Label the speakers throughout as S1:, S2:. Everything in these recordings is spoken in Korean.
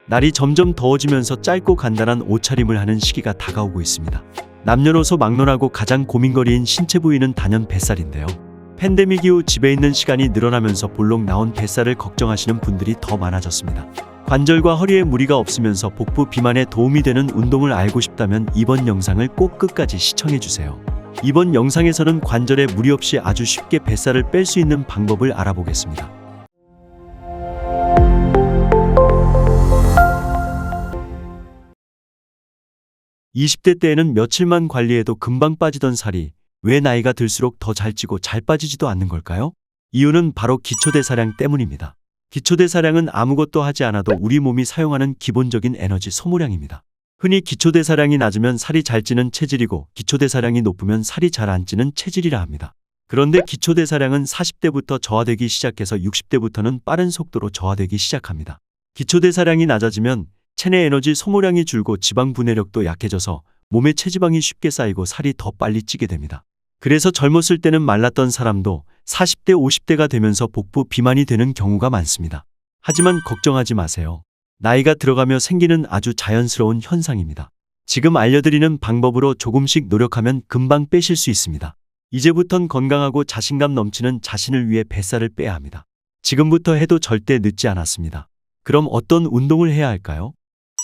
S1: 날이 점점 더워지면서 짧고 간단한 옷차림을 하는 시기가 다가오고 있습니다. 남녀노소 막론하고 가장 고민거리인 신체 부위는 단연 뱃살인데요. 팬데믹 이후 집에 있는 시간이 늘어나면서 볼록 나온 뱃살을 걱정하시는 분들이 더 많아졌습니다. 관절과 허리에 무리가 없으면서 복부 비만에 도움이 되는 운동을 알고 싶다면 이번 영상을 꼭 끝까지 시청해주세요. 이번 영상에서는 관절에 무리 없이 아주 쉽게 뱃살을 뺄 수 있는 방법을 알아보겠습니다. 20대 때에는 며칠만 관리해도 금방 빠지던 살이 왜 나이가 들수록 더 잘 찌고 잘 빠지지도 않는 걸까요? 이유는 바로 기초대사량 때문입니다. 기초대사량은 아무것도 하지 않아도 우리 몸이 사용하는 기본적인 에너지 소모량입니다. 흔히 기초대사량이 낮으면 살이 잘 찌는 체질이고 기초대사량이 높으면 살이 잘 안 찌는 체질이라 합니다. 그런데 기초대사량은 40대부터 저하되기 시작해서 60대부터는 빠른 속도로 저하되기 시작합니다. 기초대사량이 낮아지면 체내 에너지 소모량이 줄고 지방 분해력도 약해져서 몸에 체지방이 쉽게 쌓이고 살이 더 빨리 찌게 됩니다. 그래서 젊었을 때는 말랐던 사람도 40대, 50대가 되면서 복부 비만이 되는 경우가 많습니다. 하지만 걱정하지 마세요. 나이가 들어가며 생기는 아주 자연스러운 현상입니다. 지금 알려드리는 방법으로 조금씩 노력하면 금방 빼실 수 있습니다. 이제부턴 건강하고 자신감 넘치는 자신을 위해 뱃살을 빼야 합니다. 지금부터 해도 절대 늦지 않았습니다. 그럼 어떤 운동을 해야 할까요?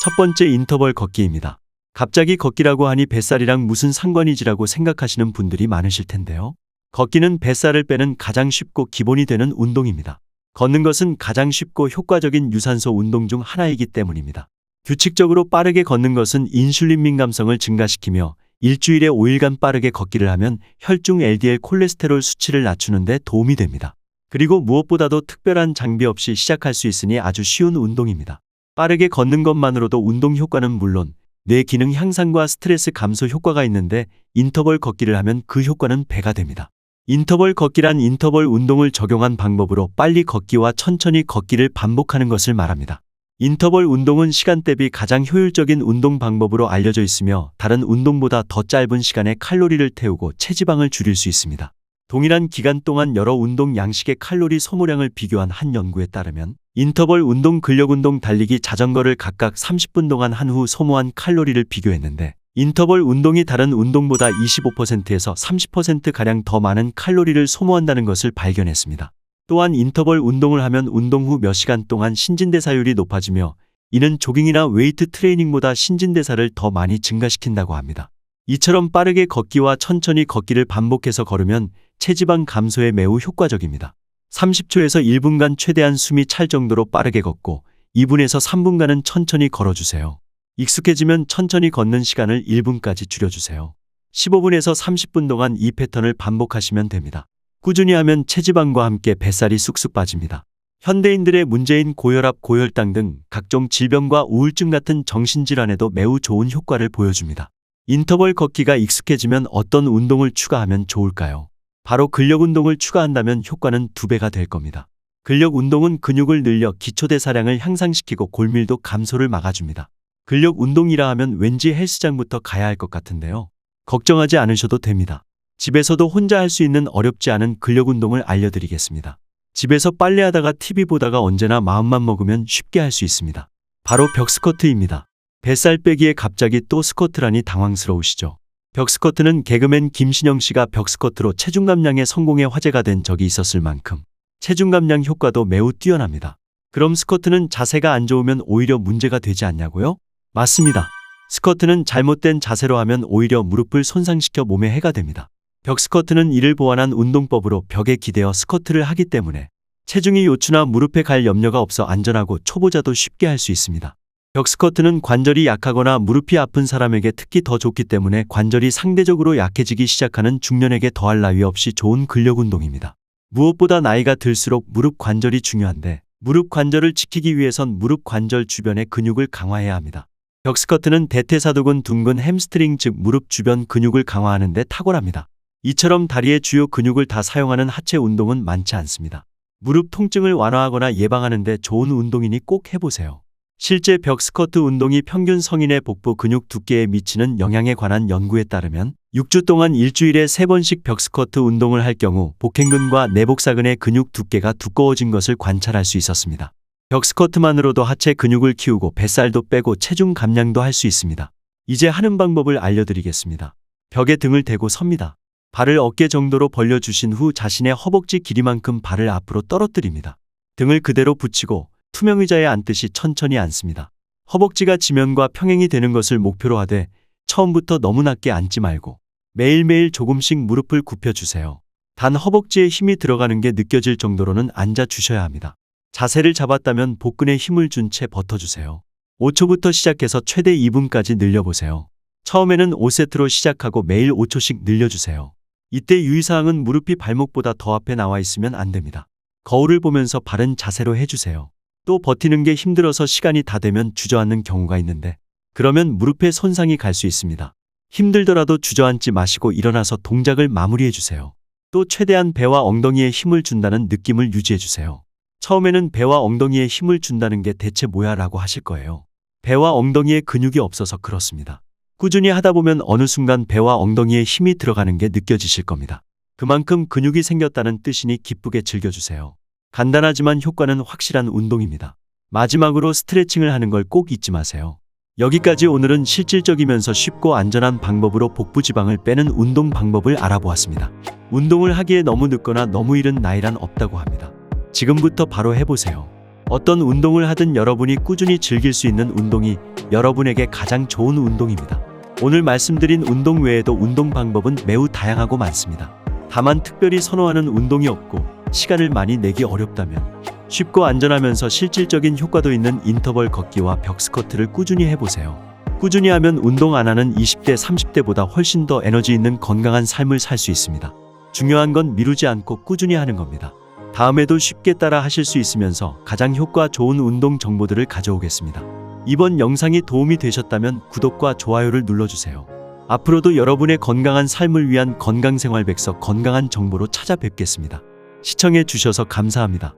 S1: 첫 번째, 인터벌 걷기입니다. 갑자기 걷기라고 하니 뱃살이랑 무슨 상관이지라고 생각하시는 분들이 많으실 텐데요. 걷기는 뱃살을 빼는 가장 쉽고 기본이 되는 운동입니다. 걷는 것은 가장 쉽고 효과적인 유산소 운동 중 하나이기 때문입니다. 규칙적으로 빠르게 걷는 것은 인슐린 민감성을 증가시키며 일주일에 5일간 빠르게 걷기를 하면 혈중 LDL 콜레스테롤 수치를 낮추는 데 도움이 됩니다. 그리고 무엇보다도 특별한 장비 없이 시작할 수 있으니 아주 쉬운 운동입니다. 빠르게 걷는 것만으로도 운동 효과는 물론 뇌 기능 향상과 스트레스 감소 효과가 있는데 인터벌 걷기를 하면 그 효과는 배가 됩니다. 인터벌 걷기란 인터벌 운동을 적용한 방법으로 빨리 걷기와 천천히 걷기를 반복하는 것을 말합니다. 인터벌 운동은 시간 대비 가장 효율적인 운동 방법으로 알려져 있으며 다른 운동보다 더 짧은 시간에 칼로리를 태우고 체지방을 줄일 수 있습니다. 동일한 기간 동안 여러 운동 양식의 칼로리 소모량을 비교한 한 연구에 따르면 인터벌 운동, 근력 운동, 달리기, 자전거를 각각 30분 동안 한 후 소모한 칼로리를 비교했는데 인터벌 운동이 다른 운동보다 25%에서 30%가량 더 많은 칼로리를 소모한다는 것을 발견했습니다. 또한 인터벌 운동을 하면 운동 후 몇 시간 동안 신진대사율이 높아지며 이는 조깅이나 웨이트 트레이닝보다 신진대사를 더 많이 증가시킨다고 합니다. 이처럼 빠르게 걷기와 천천히 걷기를 반복해서 걸으면 체지방 감소에 매우 효과적입니다. 30초에서 1분간 최대한 숨이 찰 정도로 빠르게 걷고 2분에서 3분간은 천천히 걸어주세요. 익숙해지면 천천히 걷는 시간을 1분까지 줄여주세요. 15분에서 30분 동안 이 패턴을 반복하시면 됩니다. 꾸준히 하면 체지방과 함께 뱃살이 쑥쑥 빠집니다. 현대인들의 문제인 고혈압, 고혈당 등 각종 질병과 우울증 같은 정신질환에도 매우 좋은 효과를 보여줍니다. 인터벌 걷기가 익숙해지면 어떤 운동을 추가하면 좋을까요? 바로 근력 운동을 추가한다면 효과는 2배가 될 겁니다. 근력 운동은 근육을 늘려 기초대사량을 향상시키고 골밀도 감소를 막아줍니다. 근력 운동이라 하면 왠지 헬스장부터 가야 할 것 같은데요. 걱정하지 않으셔도 됩니다. 집에서도 혼자 할 수 있는 어렵지 않은 근력 운동을 알려드리겠습니다. 집에서 빨래하다가 TV 보다가 언제나 마음만 먹으면 쉽게 할 수 있습니다. 바로 벽 스쿼트입니다. 뱃살 빼기에 갑자기 또 스쿼트라니 당황스러우시죠? 벽 스쿼트는 개그맨 김신영 씨가 벽 스쿼트로 체중 감량에 성공해 화제가 된 적이 있었을 만큼 체중 감량 효과도 매우 뛰어납니다. 그럼 스쿼트는 자세가 안 좋으면 오히려 문제가 되지 않냐고요? 맞습니다. 스쿼트는 잘못된 자세로 하면 오히려 무릎을 손상시켜 몸에 해가 됩니다. 벽 스쿼트는 이를 보완한 운동법으로 벽에 기대어 스쿼트를 하기 때문에 체중이 요추나 무릎에 갈 염려가 없어 안전하고 초보자도 쉽게 할 수 있습니다. 벽 스쿼트는 관절이 약하거나 무릎이 아픈 사람에게 특히 더 좋기 때문에 관절이 상대적으로 약해지기 시작하는 중년에게 더할 나위 없이 좋은 근력 운동입니다. 무엇보다 나이가 들수록 무릎 관절이 중요한데 무릎 관절을 지키기 위해선 무릎 관절 주변의 근육을 강화해야 합니다. 벽 스쿼트는 대퇴사두근, 둔근, 햄스트링 즉 무릎 주변 근육을 강화하는 데 탁월합니다. 이처럼 다리의 주요 근육을 다 사용하는 하체 운동은 많지 않습니다. 무릎 통증을 완화하거나 예방하는 데 좋은 운동이니 꼭 해보세요. 실제 벽 스쿼트 운동이 평균 성인의 복부 근육 두께에 미치는 영향에 관한 연구에 따르면 6주 동안 일주일에 3번씩 벽 스쿼트 운동을 할 경우 복행근과 내복사근의 근육 두께가 두꺼워진 것을 관찰할 수 있었습니다. 벽스쿼트만으로도 하체 근육을 키우고 뱃살도 빼고 체중 감량도 할 수 있습니다. 이제 하는 방법을 알려드리겠습니다. 벽에 등을 대고 섭니다. 발을 어깨 정도로 벌려주신 후 자신의 허벅지 길이만큼 발을 앞으로 떨어뜨립니다. 등을 그대로 붙이고 투명 의자에 앉듯이 천천히 앉습니다. 허벅지가 지면과 평행이 되는 것을 목표로 하되 처음부터 너무 낮게 앉지 말고 매일매일 조금씩 무릎을 굽혀주세요. 단 허벅지에 힘이 들어가는 게 느껴질 정도로는 앉아주셔야 합니다. 자세를 잡았다면 복근에 힘을 준 채 버텨주세요. 5초부터 시작해서 최대 2분까지 늘려보세요. 처음에는 5세트로 시작하고 매일 5초씩 늘려주세요. 이때 유의사항은 무릎이 발목보다 더 앞에 나와 있으면 안 됩니다. 거울을 보면서 바른 자세로 해주세요. 또 버티는 게 힘들어서 시간이 다 되면 주저앉는 경우가 있는데 그러면 무릎에 손상이 갈 수 있습니다. 힘들더라도 주저앉지 마시고 일어나서 동작을 마무리해주세요. 또 최대한 배와 엉덩이에 힘을 준다는 느낌을 유지해주세요. 처음에는 배와 엉덩이에 힘을 준다는 게 대체 뭐야 라고 하실 거예요. 배와 엉덩이에 근육이 없어서 그렇습니다. 꾸준히 하다 보면 어느 순간 배와 엉덩이에 힘이 들어가는 게 느껴지실 겁니다. 그만큼 근육이 생겼다는 뜻이니 기쁘게 즐겨주세요. 간단하지만 효과는 확실한 운동입니다. 마지막으로 스트레칭을 하는 걸 꼭 잊지 마세요. 여기까지 오늘은 실질적이면서 쉽고 안전한 방법으로 복부 지방을 빼는 운동 방법을 알아보았습니다. 운동을 하기에 너무 늦거나 너무 이른 나이란 없다고 합니다. 지금부터 바로 해보세요. 어떤 운동을 하든 여러분이 꾸준히 즐길 수 있는 운동이 여러분에게 가장 좋은 운동입니다. 오늘 말씀드린 운동 외에도 운동 방법은 매우 다양하고 많습니다. 다만 특별히 선호하는 운동이 없고 시간을 많이 내기 어렵다면 쉽고 안전하면서 실질적인 효과도 있는 인터벌 걷기와 벽스쿼트를 꾸준히 해보세요. 꾸준히 하면 운동 안 하는 20대, 30대보다 훨씬 더 에너지 있는 건강한 삶을 살 수 있습니다. 중요한 건 미루지 않고 꾸준히 하는 겁니다. 다음에도 쉽게 따라 하실 수 있으면서 가장 효과 좋은 운동 정보들을 가져오겠습니다. 이번 영상이 도움이 되셨다면 구독과 좋아요를 눌러주세요. 앞으로도 여러분의 건강한 삶을 위한 건강생활 백서 건강한 정보로 찾아뵙겠습니다. 시청해 주셔서 감사합니다.